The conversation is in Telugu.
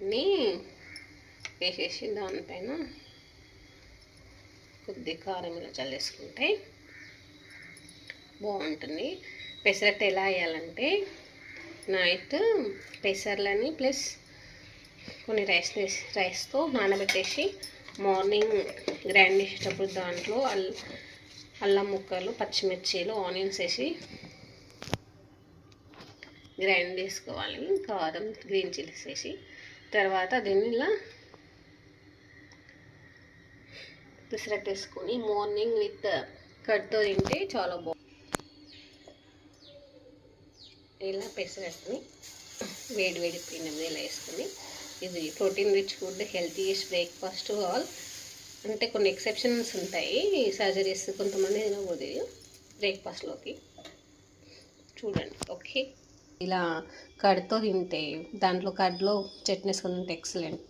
పెసరట్టుని వేసేసి దానిపైన కొద్ది కారం ఇలా చల్లేసుకుంటే బాగుంటుంది. పెసరట్టు ఎలా వేయాలంటే నైట్ పెసర్లని ప్లస్ కొన్ని రైస్తో నానబెట్టేసి మార్నింగ్ గ్రైండ్ చేసేటప్పుడు దాంట్లో అల్లం ముక్కలు, పచ్చిమిర్చీలు, ఆనియన్స్ వేసి గ్రైండ్ చేసుకోవాలి. కారం, గ్రీన్ చిల్లీస్ వేసి తర్వాత దీన్ని ఇలా పెసరట్టు వేసుకొని మార్నింగ్ విత్ కర్డ్తో తింటే చాలా బాగుంటుంది. ఇలా పెసరట్టుని వేడి పిండి మీద ఇలా వేసుకొని, ఇది protein rich food, healthiest breakfast all. అంటే కొన్ని ఎక్సెప్షన్స్ ఉంటాయి, సర్జరీస్ కొంతమంది తినకూడదు బ్రేక్ఫాస్ట్లోకి. చూడండి. ఓకే, ఇలా కర్డ్తో తింటే, దాంట్లో కర్డ్లో చట్నీ వేసుకొని తింటే ఎక్సలెంట్.